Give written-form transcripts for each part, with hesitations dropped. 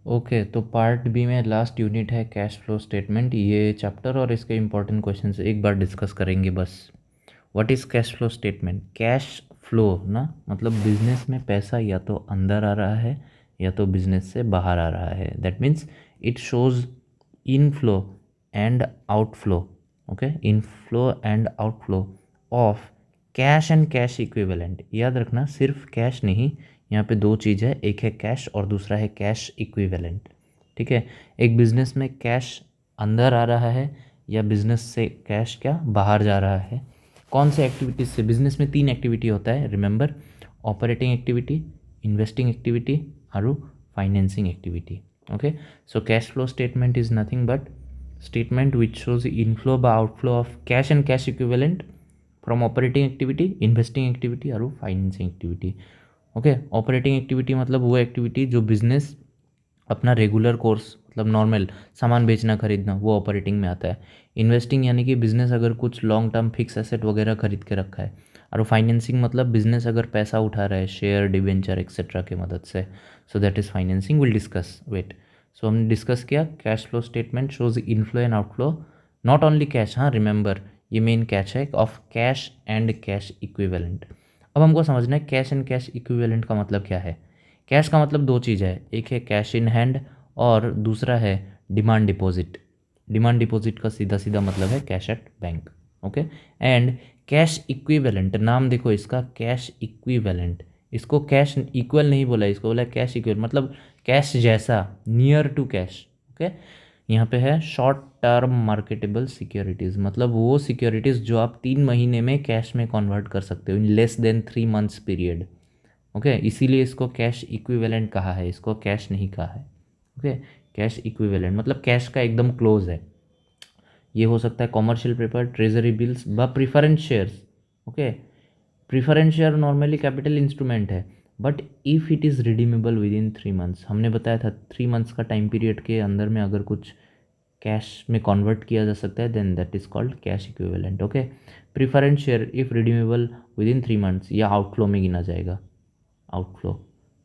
Okay, तो part B में last unit है कैश फ्लो स्टेटमेंट। ये चैप्टर और इसके इंपॉर्टेंट क्वेश्चंस एक बार डिस्कस करेंगे बस। What is cash flow statement? Cash flow ना मतलब बिजनेस में पैसा या तो अंदर आ रहा है या तो बिजनेस से बाहर आ रहा है। That means it shows inflow and outflow. Okay, inflow and outflow of cash and cash equivalent. याद रखना सिर्फ कैश नहीं, यहाँ पे दो चीज़ है, एक है कैश और दूसरा है कैश इक्विवेलेंट। ठीक है, एक बिजनेस में कैश अंदर आ रहा है या बिजनेस से कैश क्या बाहर जा रहा है। कौन से एक्टिविटीज़ से? बिजनेस में तीन एक्टिविटी होता है, remember, operating activity, investing activity और financing activity. Okay, so cash flow statement is nothing but statement which shows the inflow by outflow of cash and cash equivalent from operating activity, investing activity और financing activity. Okay, operating activity मतलब वो activity जो business अपना regular course मतलब normal सामान बेचना खरीदना, वो ऑपरेटिंग में आता है। इन्वेस्टिंग यानी कि बिजनेस अगर कुछ लॉन्ग टर्म फिक्स एसेट वगैरह खरीद के रखा है। और फाइनेंसिंग मतलब बिजनेस अगर पैसा उठा रहा है शेयर डिवेंचर एक्सेट्रा की मदद से। So that is financing. Will discuss wait. So हमने डिस्कस किया cash flow statement shows inflow and outflow, not only cash, हाँ रिमेंबर ये मेन कैच है, of cash and cash equivalent. अब हमको समझना है कैश एंड कैश इक्विवेलेंट का मतलब क्या है। कैश का मतलब दो चीज़ है, एक है कैश इन हैंड और दूसरा है डिमांड डिपॉजिट। डिमांड डिपॉजिट का सीधा सीधा मतलब है cash at bank. Okay, and cash equivalent, नाम देखो इसका कैश इक्विवेलेंट। इसको कैश इक्वल नहीं बोला, इसको बोला कैश इक्वल मतलब कैश जैसा, नियर टू कैश। ओके, यहाँ पे है शॉर्ट टर्म मार्केटेबल सिक्योरिटीज़, मतलब वो सिक्योरिटीज़ जो आप 3 महीने में कैश में कन्वर्ट कर सकते हो in less than 3 months period. Okay, इसीलिए इसको कैश इक्विवेलेंट कहा है, इसको कैश नहीं कहा है। ओके, कैश इक्विवेलेंट मतलब कैश का एकदम क्लोज है। ये हो सकता है कॉमर्शियल पेपर, ट्रेजरी बिल्स व preference shares. Okay, preference share normally capital instrument है, but if it is redeemable within 3 months, हमने बताया था 3 मंथ्स का टाइम पीरियड के अंदर में अगर कुछ कैश में कन्वर्ट किया जा सकता है then that is called cash equivalent. Okay, preference share if redeemable within 3 months या आउटफ्लो में गिना जाएगा। आउटफ्लो,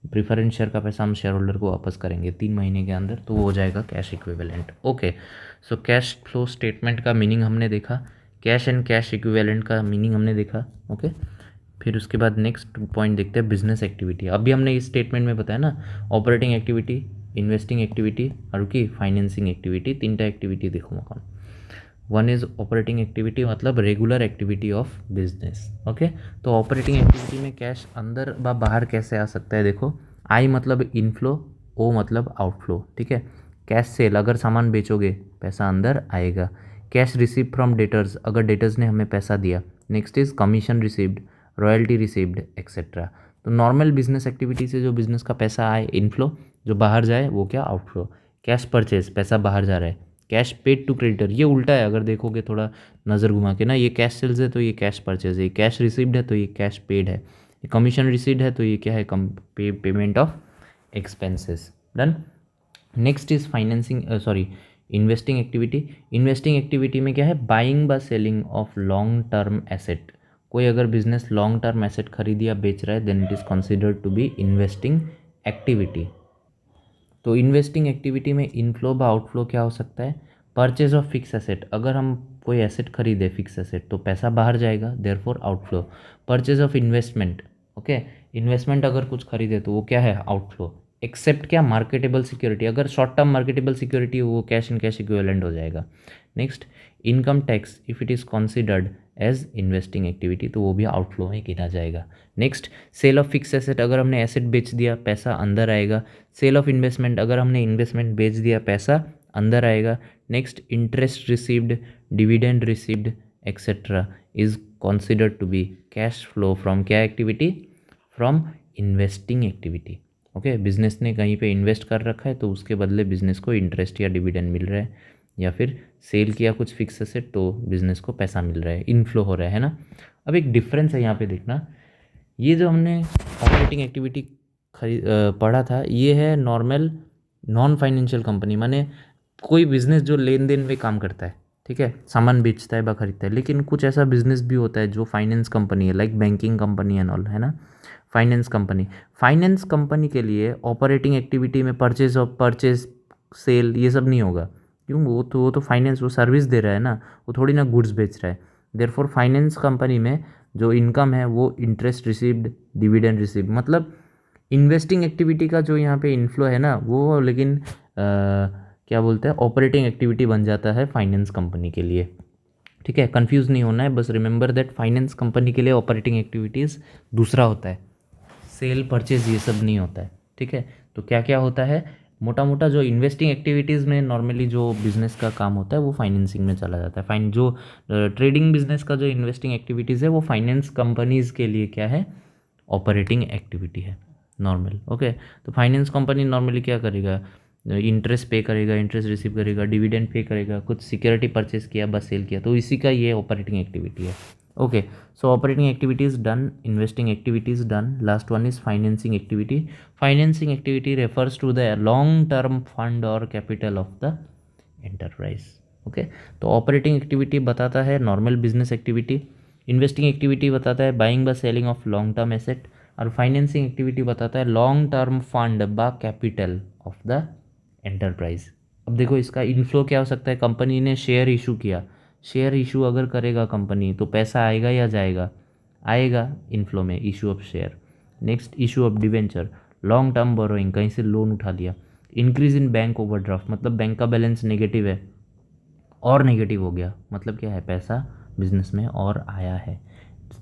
प्रिफरेंस शेयर का पैसा हम शेयर होल्डर को वापस करेंगे 3 महीने के अंदर, तो वो हो जाएगा cash equivalent. Okay, so cash flow statement का मीनिंग हमने देखा, कैश एंड कैश इक्विवेलेंट का मीनिंग हमने देखा। ओके, फिर उसके बाद नेक्स्ट पॉइंट देखते हैं बिजनेस एक्टिविटी। अभी हमने इस स्टेटमेंट में बताया ना, ऑपरेटिंग एक्टिविटी, इन्वेस्टिंग एक्टिविटी और की फाइनेंसिंग एक्टिविटी, तीनटा एक्टिविटी देखो कौन। वन इज़ ऑपरेटिंग एक्टिविटी मतलब regular activity of business. Okay, तो ऑपरेटिंग एक्टिविटी में कैश अंदर व बाहर कैसे आ सकता है देखो। आई मतलब इनफ्लो, ओ मतलब आउटफ्लो। ठीक है, कैश सेल अगर सामान बेचोगे पैसा अंदर आएगा। कैश रिसीव फ्रॉम डेटर्स अगर डेटर्स ने हमें पैसा दिया। Next is commission received, royalty received etcetera. तो नॉर्मल बिजनेस एक्टिविटी से जो बिजनेस का पैसा आए इनफ्लो, जो बाहर जाए वो क्या आउटफ्लो। कैश परचेज पैसा बाहर जा रहा है, कैश पेड टू क्रेडिटर ये उल्टा है, अगर देखोगे थोड़ा नज़र घुमा के ना, ये कैश सेल्स है तो ये कैश परचेज है, ये कैश रिसीव्ड है तो ये कैश पेड है, ये कमीशन रिसीव्ड है तो ये क्या है payment of expenses. Done. Next is financing sorry investing activity. Investing activity में क्या है, बाइंग व selling of long term asset. कोई अगर बिजनेस लॉन्ग टर्म एसेट खरीद या बेच रहा है then it is considered to be investing activity. तो इन्वेस्टिंग एक्टिविटी में इनफ्लो व आउटफ्लो क्या हो सकता है, परचेज ऑफ फिक्स एसेट अगर हम कोई एसेट खरीदे फिक्स एसेट तो पैसा बाहर जाएगा therefore outflow. Purchase of investment, okay, investment अगर कुछ खरीदे तो वो क्या है आउटफ्लो। एक्सेप्ट क्या, मार्केटेबल सिक्योरिटी अगर शॉर्ट टर्म मार्केटेबल सिक्योरिटी वो कैश एंड कैश इक्विवेलेंट हो जाएगा। Next, income tax if it is considered as investing activity तो वो भी आउटफ्लो में गिना जाएगा। Next, sale of fix asset अगर हमने एसेट बेच दिया पैसा अंदर आएगा। सेल ऑफ इन्वेस्टमेंट अगर हमने इन्वेस्टमेंट बेच दिया पैसा अंदर आएगा। Next, interest received, dividend received etcetera is considered to be cash flow from क्या activity, from investing activity. Okay, business ने कहीं पे इन्वेस्ट कर रखा है तो उसके बदले बिजनेस को इंटरेस्ट या डिविडेंड मिल रहा है, या फिर सेल किया कुछ फिक्स एसेट तो बिजनेस को पैसा मिल रहा है, इनफ्लो हो रहा है ना। अब एक डिफरेंस है यहाँ पे देखना, ये जो हमने ऑपरेटिंग एक्टिविटी पढ़ा था ये है नॉर्मल नॉन फाइनेंशियल कंपनी, माने कोई बिजनेस जो लेन देन में काम करता है, ठीक है, सामान बेचता है व खरीदता है। लेकिन कुछ ऐसा बिजनेस भी होता है जो फाइनेंस कंपनी है, like banking company and all, है ना। फाइनेंस कंपनी के लिए ऑपरेटिंग एक्टिविटी में परचेज सेल ये सब नहीं होगा, क्यों? वो तो फाइनेंस, वो सर्विस दे रहा है ना, वो थोड़ी ना गुड्स बेच रहा है। देयरफॉर फाइनेंस कंपनी में जो इनकम है वो इंटरेस्ट रिसीव्ड, डिविडेंड रिसीव्ड, मतलब इन्वेस्टिंग एक्टिविटी का जो यहाँ पे इनफ्लो है ना वो, लेकिन क्या बोलते हैं, ऑपरेटिंग एक्टिविटी बन जाता है फाइनेंस कंपनी के लिए। ठीक है, कंफ्यूज नहीं होना है, बस रिमेंबर दैट फाइनेंस कंपनी के लिए ऑपरेटिंग एक्टिविटीज़ दूसरा होता है, सेल परचेज ये सब नहीं होता है। ठीक है, तो क्या क्या होता है, मोटा मोटा जो इन्वेस्टिंग एक्टिविटीज़ में नॉर्मली जो बिजनेस का काम होता है वो फाइनेंसिंग में चला जाता है। जो ट्रेडिंग बिजनेस का जो इन्वेस्टिंग एक्टिविटीज़ है वो फाइनेंस कंपनीज़ के लिए क्या है, ऑपरेटिंग एक्टिविटी है नॉर्मल। ओके, तो फाइनेंस कंपनी नॉर्मली क्या करेगा, इंटरेस्ट पे करेगा, इंटरेस्ट रिसीव करेगा, डिविडेंड पे करेगा, कुछ सिक्योरिटी परचेज किया, बस सेल किया, तो इसी का ये ऑपरेटिंग एक्टिविटी है। Okay, so operating activities done, investing activities done, last one is financing activity. Financing activity refers to the long term fund और capital of the enterprise. Okay, तो ऑपरेटिंग एक्टिविटी बताता है normal business activity, investing activity बताता है buying व selling of long term asset, और financing activity बताता है लॉन्ग टर्म फंड बा कैपिटल ऑफ द एंटरप्राइज। अब देखो इसका इनफ्लो क्या हो सकता है, कंपनी ने शेयर इशू किया, शेयर इशू अगर करेगा कंपनी तो पैसा आएगा या जाएगा, आएगा इनफ्लो में, issue of share. Next, issue of debenture, long term borrowing, कहीं से लोन उठा लिया। इंक्रीज इन बैंक ओवरड्राफ्ट, मतलब बैंक का बैलेंस नेगेटिव है और नेगेटिव हो गया, मतलब क्या है, पैसा बिजनेस में और आया है।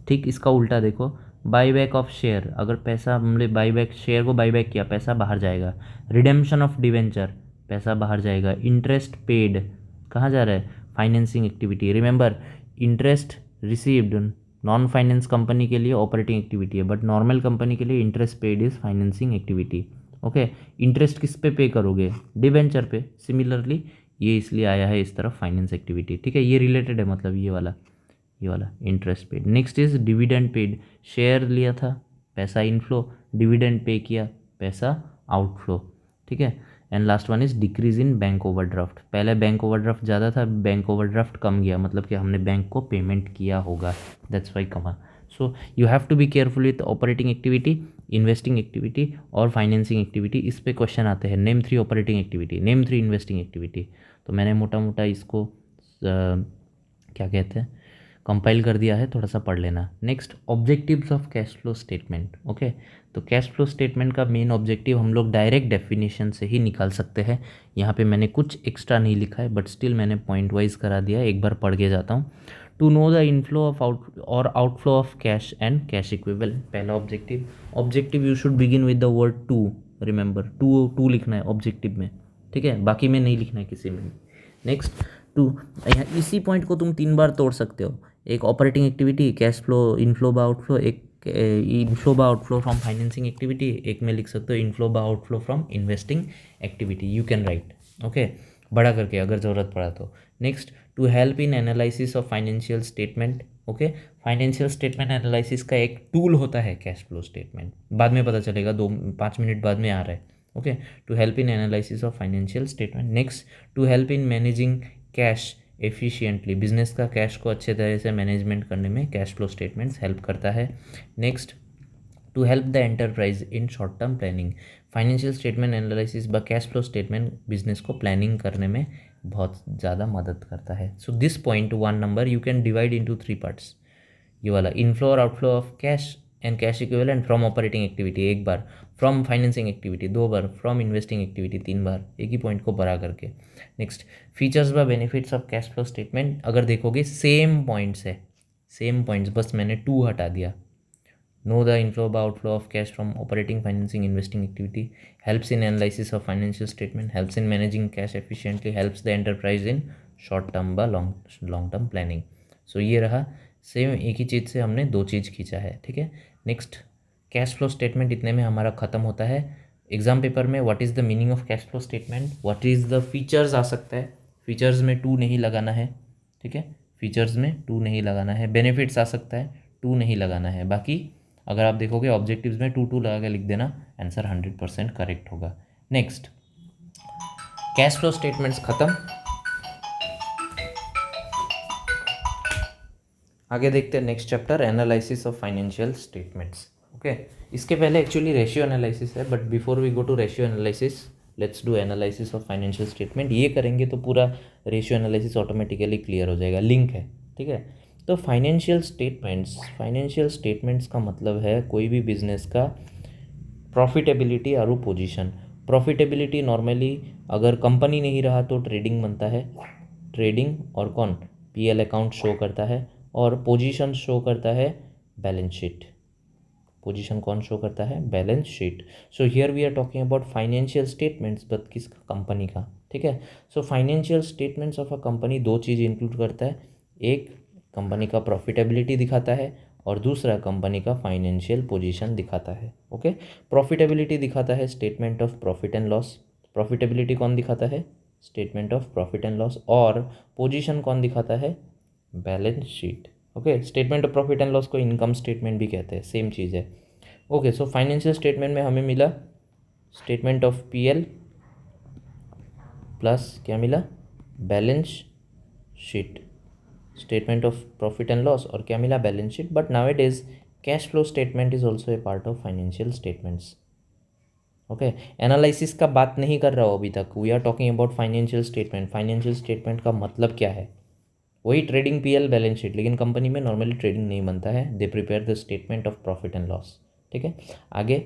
ठीक इसका उल्टा देखो, बाई बैक ऑफ शेयर, अगर पैसा हमने बाई बैक, शेयर को बाई बैक किया, पैसा बाहर जाएगा। रिडेम्पशन ऑफ डिवेंचर, पैसा बाहर जाएगा। इंटरेस्ट पेड कहाँ जा रहा है, financing activity. Remember, interest received non finance company के लिए ऑपरेटिंग एक्टिविटी है, बट नॉर्मल कंपनी के लिए interest paid is financing activity. Okay, interest किस पे करोगे, डिवेंचर पे, सिमिलरली ये इसलिए आया है इस तरफ फाइनेंस एक्टिविटी। ठीक है, ये रिलेटेड है, मतलब ये वाला interest paid. Next is dividend paid, share लिया था, पैसा इनफ्लो, डिविडेंड पे किया, पैसा आउटफ्लो। ठीक है, and last one is decrease in bank overdraft, पहले बैंक ओवरड्राफ्ट ज़्यादा था, बैंक ओवरड्राफ्ट कम गया, मतलब कि हमने बैंक को पेमेंट किया होगा, that's why comma. So you have to be careful with operating activity, investing activity और फाइनेंसिंग एक्टिविटी। इस पे क्वेश्चन आते हैं, name 3 operating activity, name 3 investing activity. तो मैंने मोटा मोटा इसको क्या कहते हैं, कंपाइल कर दिया है, थोड़ा सा पढ़ लेना। Next, objectives of cash flow statement. Okay, तो कैश फ्लो स्टेटमेंट का मेन ऑब्जेक्टिव हम लोग डायरेक्ट डेफिनेशन से ही निकाल सकते हैं। यहाँ पे मैंने कुछ एक्स्ट्रा नहीं लिखा है, बट स्टिल मैंने पॉइंट वाइज करा दिया है, एक बार पढ़ के जाता हूँ। To know the inflow of outflow of cash and cash equivalent, पहला objective you should begin with the word to, remember to लिखना है ऑब्जेक्टिव में। ठीक है, बाकी में नहीं लिखना है किसी में भी। नेक्स्ट, टू, यहाँ इसी पॉइंट को तुम 3 बार तोड़ सकते हो, एक operating activity, cash flow, inflow बा आउटफ्लो, एक इनफ्लो बा आउटफ्लो फ्रॉम फाइनेंसिंग एक्टिविटी, एक में लिख सकते हो इनफ्लो बा outflow from investing activity, you can write. Okay, बड़ा करके अगर ज़रूरत पड़ा तो। Next, to help in analysis of financial statement. Okay, financial statement analysis का एक टूल होता है कैश फ्लो स्टेटमेंट, बाद में पता चलेगा, 2-5 मिनट बाद में आ रहा है। Okay, to help in analysis of financial statement. Next, to help in managing cash efficiently, business का कैश को अच्छे तरह से मैनेजमेंट करने में कैश फ्लो स्टेटमेंट्स हेल्प करता है। Next, to help the enterprise in short term planning, financial statement analysis व कैश फ्लो स्टेटमेंट बिजनेस को प्लानिंग करने में बहुत ज़्यादा मदद करता है। So this point 1 number you can divide into 3 parts, ये वाला इनफ्लो और outflow of cash and cash equivalent from operating activity 1 बार, फ्रॉम फाइनेंसिंग एक्टिविटी 2 बार, फ्रॉम इन्वेस्टिंग एक्टिविटी 3 बार, एक ही पॉइंट को बड़ा करके। नेक्स्ट, फीचर्स व benefits of cash flow statement, अगर देखोगे सेम पॉइंट्स है, सेम पॉइंट्स, बस मैंने 2 हटा दिया। नो द इनफ्लो व outflow of cash from operating financing investing activity, helps in analysis of financial statement, helps in managing cash efficiently, helps the enterprise in short term व long term planning. सो ये रहा, same एक ही चीज़ से हमने 2 चीज़ खींचा है। ठीक है, नेक्स्ट, कैश फ्लो स्टेटमेंट इतने में हमारा ख़त्म होता है। एग्जाम पेपर में what is the meaning of cash flow statement, what is the features आ सकता है, फीचर्स में 2 नहीं लगाना है। ठीक है, फीचर्स में 2 नहीं लगाना है। बेनिफिट्स आ सकता है, 2 नहीं लगाना है। बाकी अगर आप देखोगे ऑब्जेक्टिव्स में 2 लगा के लिख देना, आंसर 100% करेक्ट होगा। नेक्स्ट, कैश फ्लो स्टेटमेंट्स ख़त्म, आगे देखते हैं next chapter, analysis of financial statements. Okay, इसके पहले एक्चुअली रेशियो एनालिसिस है, but before we go to ratio analysis let's do analysis of financial statement. ये करेंगे तो पूरा रेशियो एनालिसिस ऑटोमेटिकली क्लियर हो जाएगा, लिंक है, ठीक है। तो फाइनेंशियल स्टेटमेंट्स का मतलब है कोई भी बिजनेस का प्रॉफिटेबिलिटी और पोजीशन। प्रॉफिटेबिलिटी नॉर्मली अगर कंपनी नहीं रहा तो ट्रेडिंग बनता है, ट्रेडिंग और कौन पीएल अकाउंट शो करता है, और पोजीशन शो करता है बैलेंस शीट। पोजीशन कौन शो करता है, balance sheet. So here we are talking about financial statements, but किसका, कंपनी का, ठीक है। So financial statements of a company दो चीज़ इंक्लूड करता है, एक कंपनी का प्रॉफिटेबिलिटी दिखाता है और दूसरा कंपनी का फाइनेंशियल पोजीशन दिखाता है। ओके, प्रॉफिटेबिलिटी दिखाता है statement of profit and loss. Profitability कौन दिखाता है, statement of profit and loss, और पोजीशन कौन दिखाता है, balance sheet. Okay, statement of profit and loss को इनकम स्टेटमेंट भी कहते हैं, सेम चीज़ है। ओके, सो फाइनेंशियल स्टेटमेंट में हमें मिला स्टेटमेंट ऑफ पीएल प्लस क्या मिला, balance sheet, statement of profit and loss, और क्या मिला, balance sheet. But now it is cash flow statement is also a part of financial statements. Okay, analysis का बात नहीं कर रहा हूँ अभी तक, we are talking about financial statement. Financial statement का मतलब क्या है, वही ट्रेडिंग पीएल बैलेंस शीट, लेकिन कंपनी में नॉर्मली ट्रेडिंग नहीं बनता है, they prepare the statement of profit and loss, ठीक है। आगे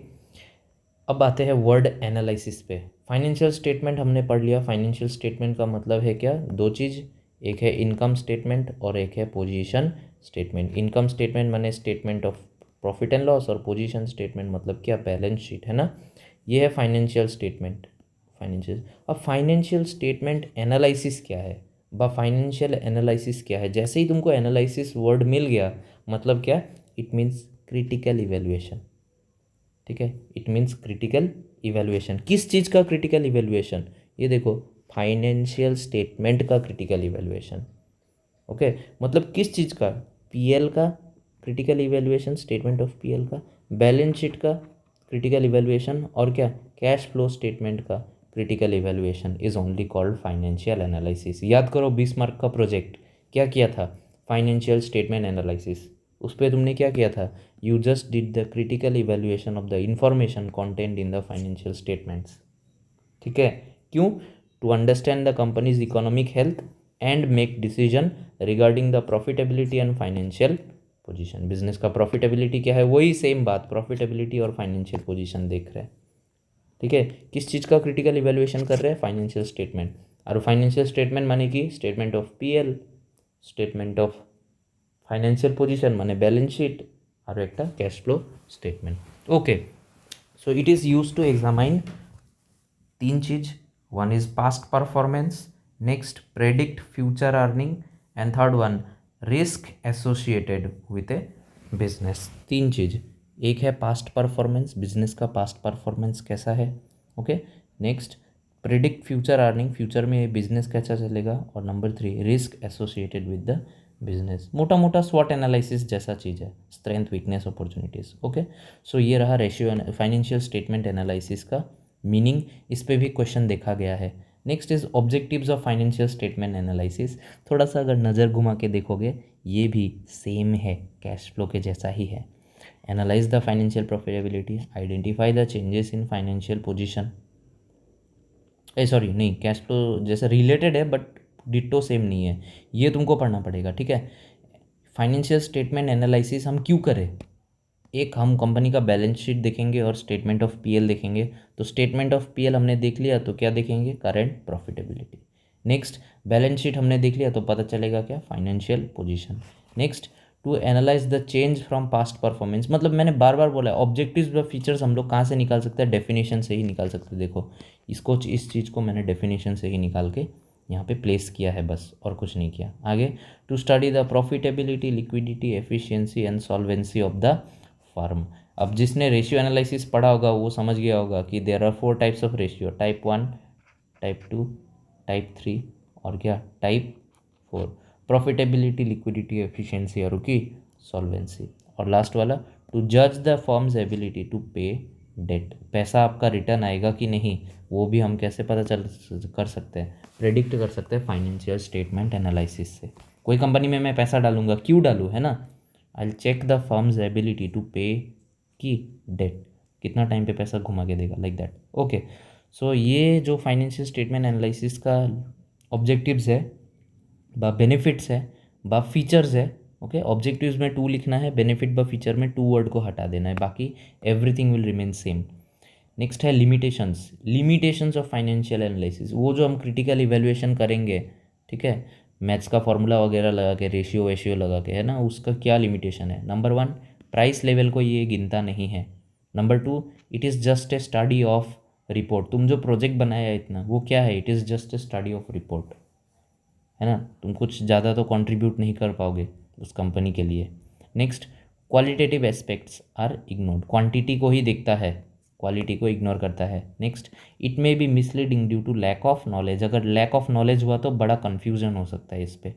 अब आते हैं वर्ड एनालिसिस पे। फाइनेंशियल स्टेटमेंट हमने पढ़ लिया, फाइनेंशियल स्टेटमेंट का मतलब है क्या, दो चीज़, एक है इनकम स्टेटमेंट और एक है पोजीशन स्टेटमेंट। इनकम स्टेटमेंट माने statement of profit and loss, और पोजीशन स्टेटमेंट मतलब क्या, बैलेंस शीट, है ना। ये है फाइनेंशियल स्टेटमेंट, फाइनेंशियल। अब फाइनेंशियल स्टेटमेंट एनालिसिस क्या है, फाइनेंशियल एनालिसिस क्या है, जैसे ही तुमको एनालिसिस वर्ड मिल गया, मतलब क्या, इट मीन्स क्रिटिकल इवेल्युएशन, ठीक है। इट मीन्स क्रिटिकल इवेल्युएशन, किस चीज़ का क्रिटिकल इवेल्युएशन, ये देखो, फाइनेंशियल स्टेटमेंट का क्रिटिकल इवेल्युएशन। ओके, मतलब किस चीज़ का, पीएल का critical evaluation, statement of PL का, बैलेंस शीट का क्रिटिकल इवेल्युएशन, और क्या, कैश फ्लो स्टेटमेंट का critical evaluation is only called financial analysis. याद करो 20 मार्क का प्रोजेक्ट क्या किया था, फाइनेंशियल स्टेटमेंट एनालिसिस। उस पर तुमने क्या किया था, you just did the critical evaluation of the information content in the financial statements, ठीक है। क्यों, to understand the company's economic health and make decision regarding the profitability and financial position. Business का प्रॉफिटेबिलिटी क्या है, वही same बात, profitability और financial position देख रहे हैं, ठीक है। किस चीज़ का क्रिटिकल इवेल्युएशन कर रहे हैं, फाइनेंशियल स्टेटमेंट। और फाइनेंशियल स्टेटमेंट माने कि statement of PL, statement of financial position माने बैलेंस शीट, और एक cash flow statement. Okay, so it is use to examine तीन चीज, one is past performance, next predict future earning, and third one risk associated with a business. तीन चीज, एक है past performance, business का past performance कैसा है, okay. Next predict future earning, future में बिजनेस कैसा चलेगा, और number 3 risk associated with the business. मोटा मोटा स्वॉट एनालिसिस जैसा चीज़ है, strength weakness opportunities, okay. So ये रहा रेशियो फाइनेंशियल स्टेटमेंट एनालिसिस का मीनिंग, इस पे भी क्वेश्चन देखा गया है। Next is objectives of financial statement analysis. थोड़ा सा अगर नज़र घुमा के देखोगे, ये भी सेम है, कैश फ्लो के जैसा ही है। Analyse the financial profitability, identify the changes in financial position, sorry नहीं, कैश फ्लो जैसे रिलेटेड है बट डिट्टो सेम नहीं है, ये तुमको पढ़ना पड़ेगा, ठीक है। फाइनेंशियल स्टेटमेंट एनालिसिस हम क्यों करें, एक हम कंपनी का बैलेंस शीट देखेंगे और स्टेटमेंट ऑफ पीएल देखेंगे। तो स्टेटमेंट ऑफ पीएल हमने देख लिया तो क्या देखेंगे, current profitability. Next balance sheet हमने देख लिया तो पता चलेगा क्या, financial position. Next to analyze the change from past performance, मतलब मैंने बार बार बोला है ऑब्जेक्टिव्स व फीचर्स हम लोग कहाँ से निकाल सकते हैं, डेफिनेशन से ही निकाल सकते हैं। देखो इसको, इस चीज़ को मैंने डेफिनेशन से ही निकाल के यहाँ पे प्लेस किया है बस, और कुछ नहीं किया। आगे to study the profitability, liquidity, efficiency and solvency of the firm. अब जिसने रेशियो एनालिसिस पढ़ा होगा वो समझ गया होगा कि there are 4 types of ratio, type 1, type 2, type 3 और क्या, टाइप 4। प्रॉफिटेबिलिटी, लिक्विडिटी, एफिशिएंसी और की सॉल्वेंसी। और लास्ट वाला टू जज the firm's ability to pay date, पैसा आपका रिटर्न आएगा कि नहीं, वो भी हम कैसे पता कर सकते हैं, प्रेडिक्ट कर सकते हैं फाइनेंशियल स्टेटमेंट एनालिसिस से। कोई कंपनी में मैं पैसा डालूंगा, क्यों डालूँ, है ना, I will check the firm's ability to pay की डेट, कितना टाइम पे पैसा घुमा के देगा, लाइक दैट। ओके, सो ये जो फाइनेंशियल स्टेटमेंट एनालिसिस का ऑब्जेक्टिव्स है, बा बेनिफिट्स है, बा फीचर्स है। ओके, ऑब्जेक्टिव्स में 2 लिखना है, बेनिफिट बा फीचर में 2 वर्ड को हटा देना है, बाकी everything will remain same. Next है limitations, limitations of financial analysis, वो जो हम क्रिटिकल इवेल्युएशन करेंगे, ठीक है, मैथ्स का फॉर्मूला वगैरह लगा के, रेशियो वेशियो लगा के, है ना, उसका क्या लिमिटेशन है। नंबर 1, प्राइस लेवल को ये गिनता नहीं है। Number 2, it is just a study of report, तुम जो प्रोजेक्ट बनाया है इतना, वो क्या है, it is just a study of report, है ना, तुम कुछ ज़्यादा तो कंट्रीब्यूट नहीं कर पाओगे उस कंपनी के लिए। Next, qualitative aspects are ignored, quantity को ही देखता है, क्वालिटी को इग्नोर करता है। Next, it may be misleading due to lack of knowledge, अगर लैक ऑफ नॉलेज हुआ तो बड़ा कन्फ्यूजन हो सकता है इस पर।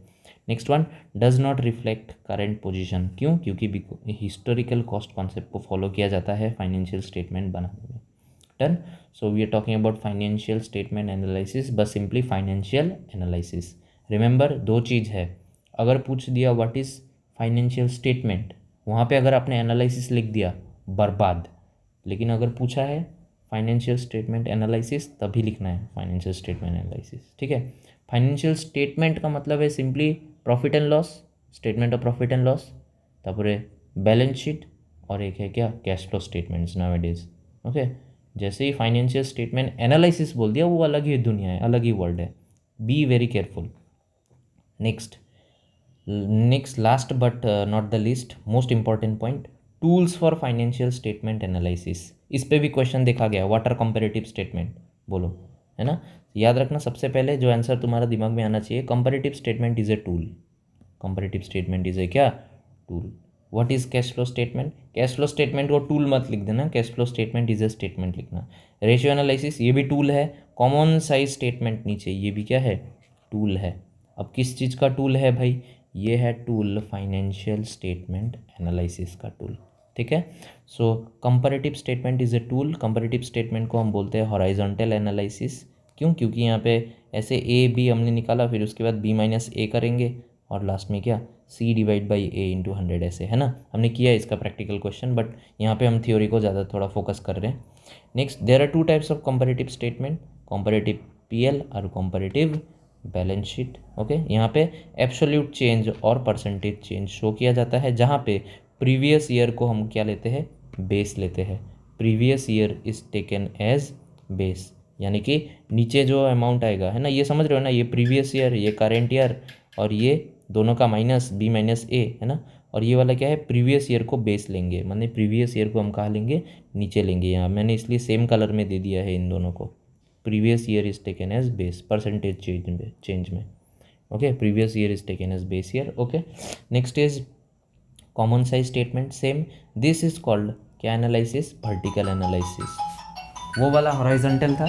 Next one, does not reflect current position, क्यों, क्योंकि हिस्टोरिकल कॉस्ट कॉन्सेप्ट को फॉलो किया जाता है फाइनेंशियल स्टेटमेंट बनाने में। Done. So we are talking about financial statement analysis, बस सिंपली फाइनेंशियल एनालिसिस। रिमेंबर, 2 चीज़ है, अगर पूछ दिया व्हाट इज़ फाइनेंशियल स्टेटमेंट, वहाँ पे अगर आपने एनालिसिस लिख दिया, बर्बाद। लेकिन अगर पूछा है फाइनेंशियल स्टेटमेंट एनालिसिस, तभी लिखना है फाइनेंशियल स्टेटमेंट एनालिसिस, ठीक है। फाइनेंशियल स्टेटमेंट का मतलब है simply profit and loss, statement of profit and loss, तापर बैलेंस शीट, और एक है क्या, cash flow statements nowadays. Okay, जैसे ही फाइनेंशियल स्टेटमेंट एनालिसिस बोल दिया, वो अलग ही दुनिया है, अलग ही वर्ल्ड है, be very careful. Next last but not the list, most important point, tools for financial statement analysis, इस पे भी क्वेश्चन देखा गया, व्हाट आर कंपैरेटिव स्टेटमेंट, बोलो, है ना। याद रखना, सबसे पहले जो आंसर तुम्हारा दिमाग में आना चाहिए, comparative statement is a tool, comparative statement is a क्या, tool. What is cash flow statement, cash flow statement को टूल मत लिख देना, cash flow statement is a statement लिखना। रेशियो एनालिसिस, ये भी टूल है। कॉमन साइज स्टेटमेंट नीचे, ये भी क्या है, टूल है। अब किस चीज़ का टूल है भाई, ये है टूल फाइनेंशियल स्टेटमेंट एनालिसिस का टूल, ठीक है। So comparative statement is a tool, comparative statement को हम बोलते हैं हॉराइजॉन्टल एनालिसिस, क्यों, क्योंकि यहाँ पे ऐसे ए बी हमने निकाला, फिर उसके बाद बी माइनस ए करेंगे, और लास्ट में क्या, सी डिवाइड बाई ए इंटू 100 ऐसे, है ना। हमने किया है इसका प्रैक्टिकल क्वेश्चन, बट यहाँ पे हम थ्योरी को ज़्यादा थोड़ा फोकस कर रहे हैं। Next, there are 2 types of comparative statement, comparative PL और कंपैरेटिव बैलेंस शीट। ओके, यहाँ पे एब्सोल्यूट चेंज और परसेंटेज चेंज शो किया जाता है, जहाँ पे प्रीवियस ईयर को हम क्या लेते हैं, बेस लेते हैं, previous year is taken as base, यानी कि नीचे जो अमाउंट आएगा, है ना, ये समझ रहे हो ना, ये प्रीवियस ईयर, ये करेंट ईयर, और ये दोनों का माइनस, बी माइनस ए, है ना, और ये वाला क्या है, प्रीवियस ईयर को बेस लेंगे, माने प्रीवियस ईयर को हम कहाँ लेंगे, नीचे लेंगे। यहाँ मैंने इसलिए सेम कलर में दे दिया है इन दोनों को, previous year is taken as base, percentage change में। Okay, previous year is taken as base year. Okay, next is common size statement, same, this is called क्या एनालिसिस, वर्टिकल एनालिसिस। वो वाला हॉराइजॉन्टल था,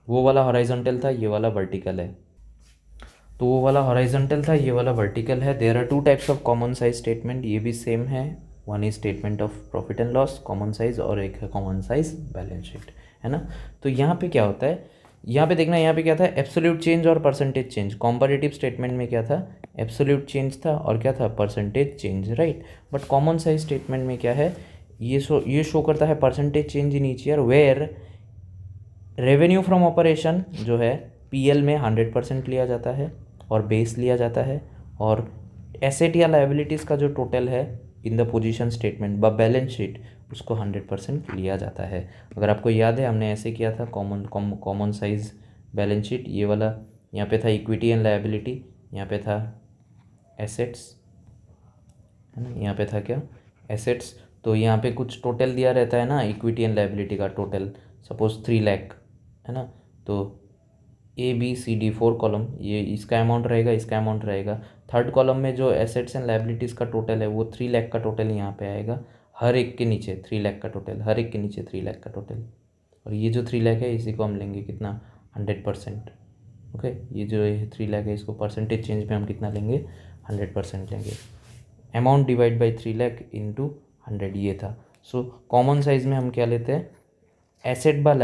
वो वाला हॉराइजॉन्टल था, ये वाला वर्टिकल है। तो वो वाला हॉराइजॉन्टल था, ये वाला वर्टिकल है। There are 2 types of common size statement, ये भी सेम है, one is statement of profit and loss common size, और एक है कॉमन साइज बैलेंस शीट, है ना। तो यहाँ पे क्या होता है, यहाँ पे देखना, यहाँ पे क्या था, एब्सोल्यूट चेंज और परसेंटेज चेंज। कॉम्पैरेटिव स्टेटमेंट में क्या था, एब्सोल्यूट चेंज था, और क्या था, percentage change, right. But common size statement में क्या है, ये शो करता है percentage change in each year, where revenue from operation जो है पीएल में 100% लिया जाता है और बेस लिया जाता है, और एसेट या लायबिलिटीज़ का जो टोटल है इन द पोजीशन स्टेटमेंट व बैलेंस शीट, उसको 100% लिया जाता है। अगर आपको याद है, हमने ऐसे किया था, कॉमन साइज बैलेंस शीट, ये वाला यहाँ पे था इक्विटी एंड लायबिलिटी, यहाँ पे था एसेट्स, है ना, यहाँ पे था क्या, एसेट्स। तो यहाँ पे कुछ टोटल दिया रहता है ना, इक्विटी एंड लायबिलिटी का टोटल, सपोज 3 लाख, है ना। तो A B C D 4 column, ये इसका अमाउंट रहेगा, इसका अमाउंट रहेगा। थर्ड कॉलम में जो एसेट्स एंड लायबिलिटीज़ का टोटल है, वो 3 लाख का टोटल यहाँ पे आएगा, हर एक के नीचे 3 लाख का टोटल, हर एक के नीचे 3 लाख का टोटल। और ये जो 3 लाख है, इसी को हम लेंगे कितना, 100%। ओके, ये जो 3 लाख है, इसको परसेंटेज चेंज में हम कितना लेंगे, 100% लेंगे। Amount divide by 3 lakh into 100, ये था। सो कॉमन साइज में हम क्या लेते हैं, एसेट बा,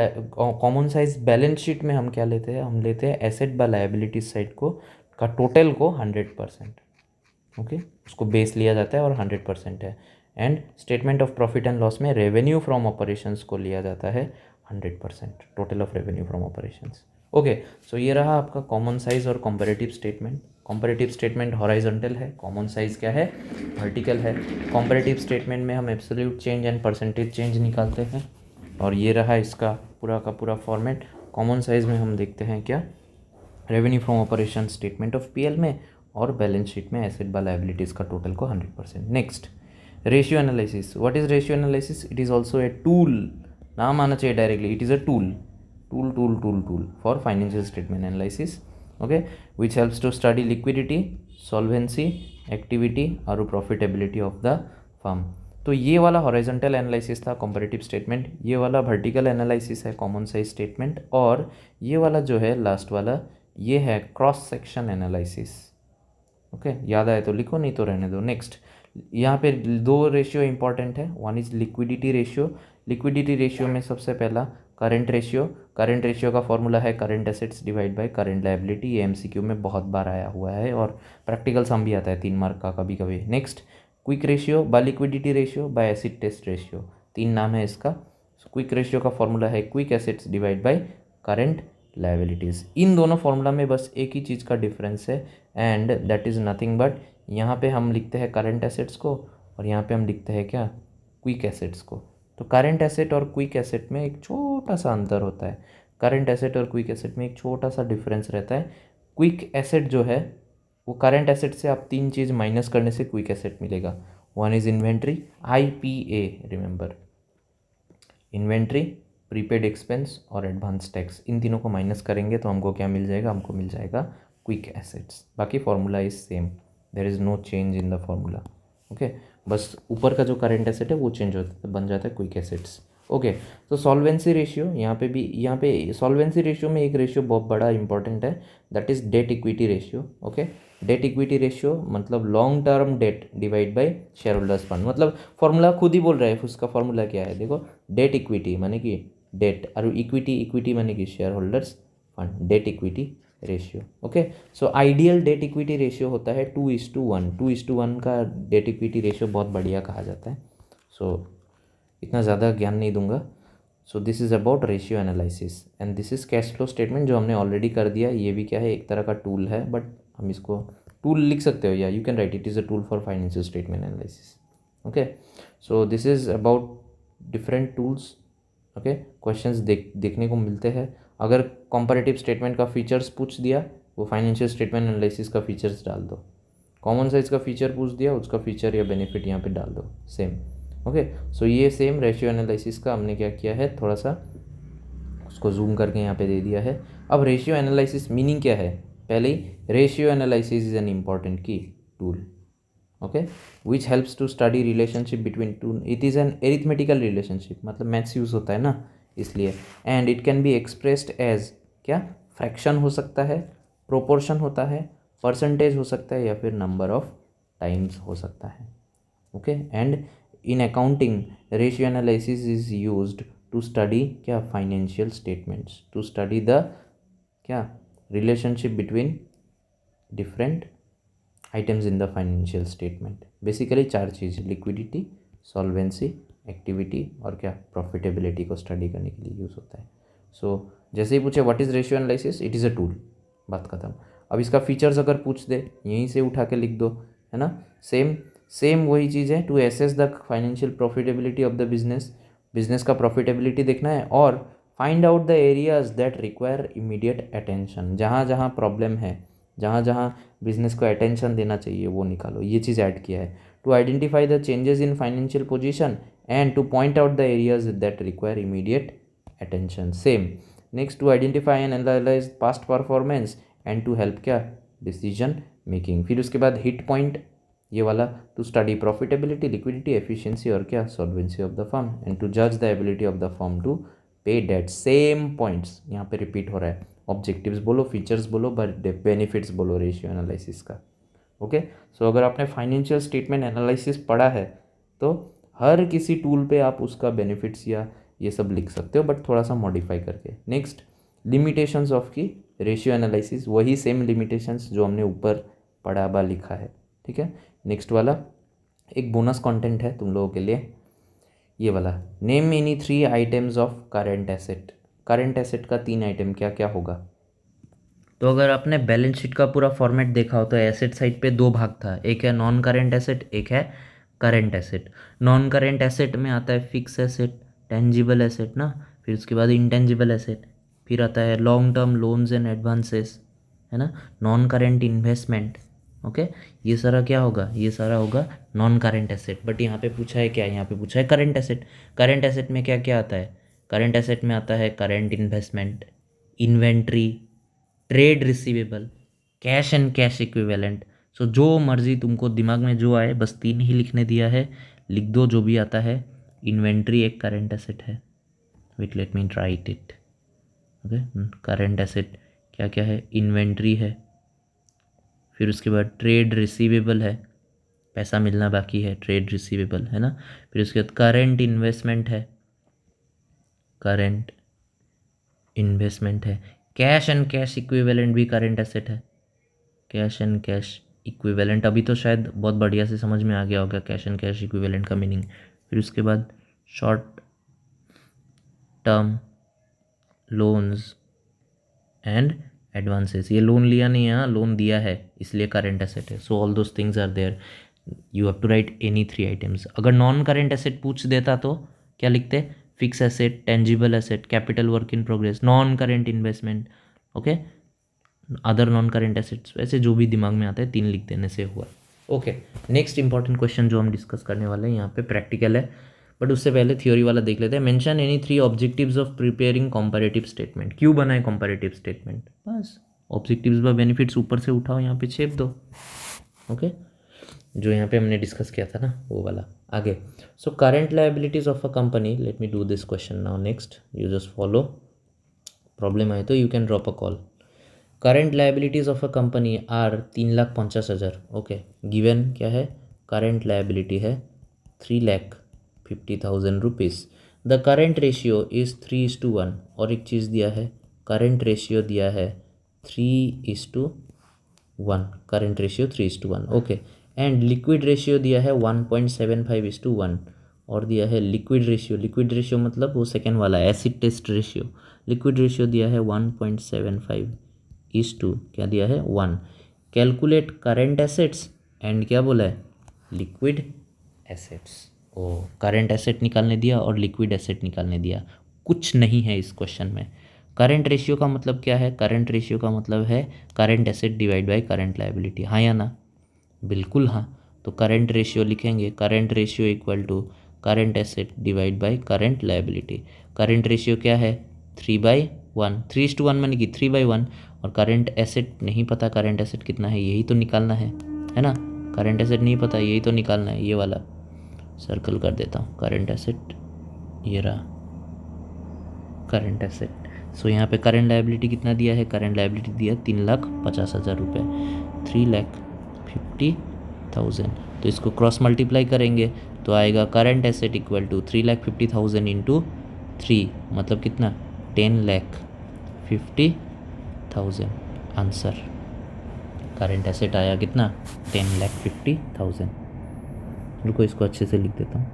कॉमन साइज बैलेंस शीट में हम क्या लेते हैं, हम लेते हैं एसेट बा लायबिलिटी साइड को का टोटल को 100%। ओके, उसको बेस लिया जाता है और 100% है। And statement of profit and loss में रेवेन्यू फ्रॉम ऑपरेशंस को लिया जाता है 100%, total of revenue from operations. Okay, so ये रहा आपका कॉमन साइज और comparative statement. Comparative statement horizontal है, कॉमन साइज क्या है, वर्टिकल है। कंपैरेटिव स्टेटमेंट में हम absolute change and percentage change निकालते हैं, और ये रहा इसका पूरा का पूरा फॉर्मेट। कॉमन साइज में हम देखते हैं क्या, revenue from operation statement of PL में, और बैलेंस शीट में एसेट बाय लायबिलिटीज़ का टोटल को 100%। Next, ratio analysis. What is ratio analysis? It is also a tool, नाम आना चाहिए directly, it is a tool for financial statement analysis, okay, which helps to study liquidity, solvency, activity और profitability of the firm. तो ये वाला horizontal analysis था comparative statement, ये वाला वर्टिकल एनालिसिस है कॉमन साइज स्टेटमेंट, और ये वाला जो है लास्ट वाला ये है क्रॉस सेक्शन एनालिसिस। ओके, याद आए तो लिखो, नहीं तो रहने दो। नेक्स्ट, यहाँ पे दो रेशियो इंपॉर्टेंट है, one is liquidity ratio. Liquidity ratio में सबसे पहला करंट रेशियो। करंट रेशियो का फॉर्मूला है current assets divide by current liability. ये एमसीक्यू में बहुत बार आया हुआ है और प्रैक्टिकल सम भी आता है 3 मार्क का कभी कभी। Next, quick ratio by liquidity ratio by acid test ratio, 3 नाम है इसका। क्विक रेशियो का फॉर्मूला है quick assets divide by current liabilities. इन दोनों फॉर्मूला में बस एक ही चीज़ का डिफरेंस है, and that is nothing but यहाँ पे हम लिखते हैं करंट एसेट्स को, और यहाँ पे हम लिखते हैं क्या, क्विक एसेट्स को। तो करंट एसेट और क्विक एसेट में एक छोटा सा अंतर होता है, करंट एसेट और क्विक एसेट में एक छोटा सा डिफरेंस रहता है। क्विक एसेट जो है वो करंट एसेट से आप 3 चीज़ माइनस करने से क्विक एसेट मिलेगा। One is inventory, IPA, remember, inventory, prepaid expense और एडवांस टैक्स, इन तीनों को माइनस करेंगे तो हमको क्या मिल जाएगा, हमको मिल जाएगा क्विक एसेट्स। बाकी formula is same, there is no change in the formula. Okay, बस ऊपर का जो करंट एसेट है वो चेंज होता है, बन जाता है क्विक एसेट्स। ओके, तो सॉल्वेंसी रेशियो, यहाँ पे सॉल्वेंसी रेशियो में एक रेशियो बहुत बड़ा इंपॉर्टेंट है, that is debt equity ratio. Okay, debt equity ratio मतलब long term debt divide by shareholders fund, मतलब फॉर्मूला खुद ही बोल रहा है, उसका फॉर्मूला क्या है देखो, डेट इक्विटी माने कि डेट, और इक्विटी माने कि share holders fund, date equity ratio. Okay, so ideal date equity ratio होता है 2:1। 2:1 का डेट इक्विटी रेशियो बहुत बढ़िया कहा जाता है। सो इतना ज़्यादा ज्ञान नहीं दूंगा। सो this is about ratio analysis, and this is cash flow statement जो हमने ऑलरेडी कर दिया। ये भी क्या है, एक तरह का टूल है, बट हम इसको टूल लिख सकते हो, या you can right it is a tool for financial statement analysis. Okay, so this is about different tools. Okay, questions देखने को मिलते हैं। अगर कंपैरेटिव स्टेटमेंट का फीचर्स पूछ दिया, वो फाइनेंशियल स्टेटमेंट एनालिसिस का फीचर्स डाल दो। कॉमन साइज का फीचर पूछ दिया, उसका फीचर या बेनिफिट यहाँ पे डाल दो, सेम। ओके, सो ये सेम रेशियो एनालिसिस का हमने क्या किया है, थोड़ा सा उसको जूम करके यहाँ पे दे दिया है। अब रेशियो एनालिसिस मीनिंग क्या है, पहले ही ratio analysis is an important key tool, okay, which helps to study relationship between two, it is an arithmetical relationship, मतलब मैथ्स यूज़ होता है ना इसलिए, and it can be expressed as क्या, फ्रैक्शन हो सकता है, प्रोपोर्शन होता है, परसेंटेज हो सकता है, या फिर नंबर ऑफ टाइम्स हो सकता है। Okay, and in accounting ratio analysis is used to study क्या, financial statements, to study the क्या, relationship between different items in the financial statement. Basically 4 चीज़, लिक्विडिटी, सॉल्वेंसी, एक्टिविटी और क्या, प्रॉफिटेबिलिटी को study करने के लिए यूज़ होता है। सो जैसे ही पूछे what is ratio analysis, it is a tool, बात खत्म। अब इसका फीचर्स अगर पूछ दे, यहीं से उठा के लिख दो, है ना, सेम वही चीज़ है, to assess the financial profitability of the business का प्रॉफिटेबिलिटी देखना है, और find out the areas that require immediate attention, जहाँ जहाँ प्रॉब्लम है, जहाँ जहाँ बिजनेस को अटेंशन देना चाहिए वो निकालो, ये चीज़ ऐड किया है। To identify the changes in financial position and to point out the areas that require immediate attention, same. Next, to identify and analyse past performance and to help क्या, decision making. फिर उसके बाद hit point, ये वाला, to study profitability, liquidity, efficiency और क्या, solvency of the firm, and to जज the ability of the firm to pay debt. Same points यहाँ पे रिपीट हो रहा है, ऑब्जेक्टिव्स बोलो, फीचर्स बोलो, बट बेनिफिट्स बोलो रेशियो एनालिसिस का। ओके, सो अगर आपने फाइनेंशियल स्टेटमेंट एनालिसिस पढ़ा है तो हर किसी टूल पे आप उसका बेनिफिट्स या ये सब लिख सकते हो, बट थोड़ा सा मॉडिफाई करके। नेक्स्ट, लिमिटेशंस ऑफ की रेशियो एनालिसिस, वही सेम लिमिटेशंस जो हमने ऊपर पढ़ा बा लिखा है, ठीक है। नेक्स्ट वाला, एक बोनस कंटेंट है तुम लोगों के लिए, ये वाला। Name any 3 items of current asset. Current asset का 3 आइटम क्या क्या होगा। तो अगर आपने बैलेंस शीट का पूरा फॉर्मेट देखा हो तो एसेट साइड पे 2 भाग था, एक है नॉन करेंट एसेट, एक है current asset. Non current asset में आता है फिक्स एसेट, टेंजिबल एसेट ना, फिर उसके बाद इंटेंजिबल एसेट, फिर आता है long term loans and advances, है ना, नॉन करेंट इन्वेस्टमेंट। ओके, ये सारा क्या होगा, ये सारा होगा नॉन करेंट एसेट। बट यहाँ पे पूछा है क्या, यहाँ पे पूछा है करेंट एसेट। करेंट एसेट में क्या क्या आता है, करेंट एसेट में आता है current investment, inventory, trade receivable, cash and cash equivalent. So जो मर्जी तुमको दिमाग में जो आए, बस 3 ही लिखने दिया है, लिख दो जो भी आता है। इन्वेंट्री एक करेंट एसेट है, wait let me write it. Okay, current asset क्या क्या है, इन्वेंट्री है, फिर उसके बाद ट्रेड रिसीवेबल है, पैसा मिलना बाकी है, ट्रेड रिसीवेबल है ना, फिर उसके बाद करेंट इन्वेस्टमेंट है, करेंट इन्वेस्टमेंट है, कैश एंड कैश इक्विवेलेंट भी करेंट एसेट है, कैश एंड कैश इक्विवेलेंट। अभी तो शायद बहुत बढ़िया से समझ में आ गया होगा कैश एंड कैश इक्विवेलेंट का मीनिंग। फिर उसके बाद short term loans and advances, ये लोन लिया नहीं है, हाँ लोन दिया है, इसलिए करेंट एसेट है। So all those things are there, you have to write any 3 items. अगर नॉन करेंट एसेट पूछ देता तो क्या लिखते, fix asset, tangible asset, capital work in progress, non current investment, okay, other non current assets, वैसे जो भी दिमाग में आता है 3 लिख देने से हुआ। ओके, नेक्स्ट इंपॉर्टेंट क्वेश्चन जो हम डिस्कस करने वाले हैं यहाँ पे प्रैक्टिकल है, बट उससे पहले थ्योरी वाला देख लेते हैं। Mention any 3 objectives of preparing comparative statement. क्यों बनाए कंपैरेटिव स्टेटमेंट, बस ऑब्जेक्टिव्स व बेनिफिट्स ऊपर से उठाओ, यहाँ पे छेप दो। ओके, जो यहाँ पे हमने डिस्कस किया था ना वो वाला। आगे, so current liabilities of a company, let me do this question now. Next you just follow, problem आए तो you can drop a call. Current liabilities of a company are 3,50,000। Okay, given क्या है, करेंट लायबिलिटी है 3,50,000 rupees. The current ratio is 3:1। और एक चीज़ दिया है, current ratio दिया है 3:1, current ratio 3:1। Okay, and liquid ratio दिया है 1.75:1। और दिया है लिक्विड रेशियो, लिक्विड रेशियो मतलब वो सेकेंड वाला acid test ratio, liquid ratio दिया है 1.75:2, क्या दिया है 1। कैलकुलेट करेंट एसेट्स एंड क्या बोला है, लिक्विड एसेट्स। ओ, करेंट एसेट निकालने दिया और लिक्विड एसेट निकालने दिया, कुछ नहीं है इस क्वेश्चन में। करेंट रेशियो का मतलब क्या है, करेंट रेशियो का मतलब है current asset divide by current liability, हाँ या ना, बिल्कुल हाँ। तो करेंट रेशियो लिखेंगे, current ratio equal to current asset divide by current liability. Current ratio क्या है 3/1, 3:1 मैंने कि 3/1। और करेंट एसेट नहीं पता, करेंट एसेट कितना है यही तो निकालना है ना, करेंट एसेट नहीं पता यही तो निकालना है। ये वाला सर्कल कर देता हूँ, करेंट एसेट, ये रहा करेंट एसेट। सो यहाँ पे करेंट लायबिलिटी कितना दिया है, करेंट लायबिलिटी दिया 3,50,000 रुपये, 3,50,000। तो इसको क्रॉस मल्टीप्लाई करेंगे तो आएगा current asset equal to 3,50,000 into 3, मतलब कितना 10,50,000। आंसर करेंट एसेट आया कितना 10,50,000। रुको इसको अच्छे से लिख देता हूँ,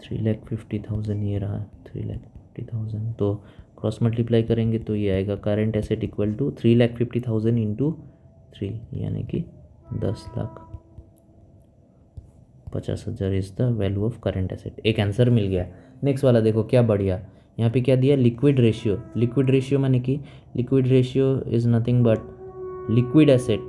3,50,000 ये रहा 3,50,000। तो क्रॉस मल्टीप्लाई करेंगे तो ये आएगा current asset equal to 3,50,000 into 3, यानी कि 10,50,000 is the value of current asset. एक आंसर मिल गया। नेक्स्ट वाला देखो क्या बढ़िया, यहाँ पे क्या दिया, लिक्विड रेशियो। लिक्विड रेशियो माने कि liquid ratio is nothing but liquid asset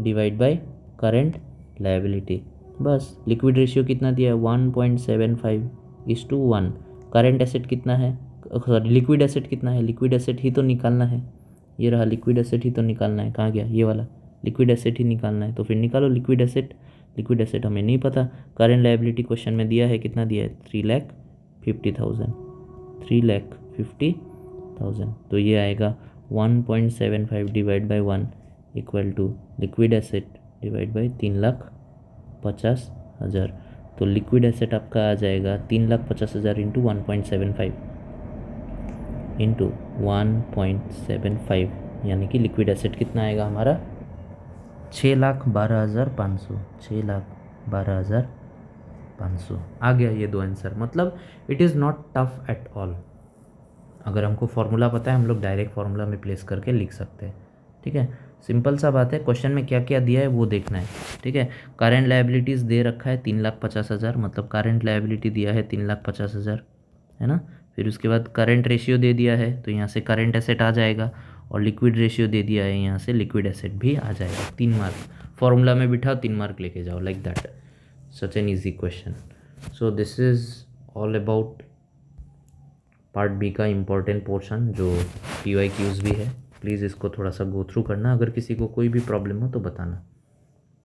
divide by current liability. बस लिक्विड रेशियो कितना दिया है 1.75:1। करेंट एसेट कितना है, सॉरी लिक्विड एसेट कितना है, लिक्विड एसेट ही तो निकालना है, ये रहा लिक्विड एसेट ही तो निकालना है, कहाँ गया ये वाला, लिक्विड एसेट ही निकालना है। तो फिर निकालो लिक्विड एसेट, लिक्विड एसेट हमें नहीं पता। करेंट लायबिलिटी क्वेश्चन में दिया है, कितना दिया है 3,50,000, 3,50,000। तो ये आएगा 1.75 divide by 1 equal to liquid asset divide by 3,50,000। तो लिक्विड एसेट आपका आ जाएगा 3,50,000 इंटू 1.75 इंटू 1.75, यानी कि लिक्विड एसेट कितना आएगा हमारा 6,12,500, 6,12,500 12,500 आ गया ये दो आंसर। मतलब it is not tough at all. अगर हमको फॉर्मूला पता है हम लोग डायरेक्ट फार्मूला में प्लेस करके लिख सकते हैं। ठीक है, सिंपल सा बात है। क्वेश्चन में क्या क्या दिया है वो देखना है। ठीक है, करेंट लायबिलिटीज़ दे रखा है 3,50,000, मतलब करेंट लायबिलिटी दिया है 3,50,000, है ना। फिर उसके बाद करेंट रेशियो दे दिया है तो यहाँ से करेंट एसेट आ जाएगा, और लिक्विड रेशियो दे दिया है, यहाँ से लिक्विड एसेट भी आ जाएगा। 3 मार्क फॉर्मूला में बिठाओ, 3 मार्क लेके जाओ, like that. Such an easy question. So this is all about part B का इम्पोर्टेंट पोर्शन जो PYQs भी है। प्लीज़ इसको थोड़ा सा गो थ्रू करना। अगर किसी को कोई भी प्रॉब्लम हो तो बताना।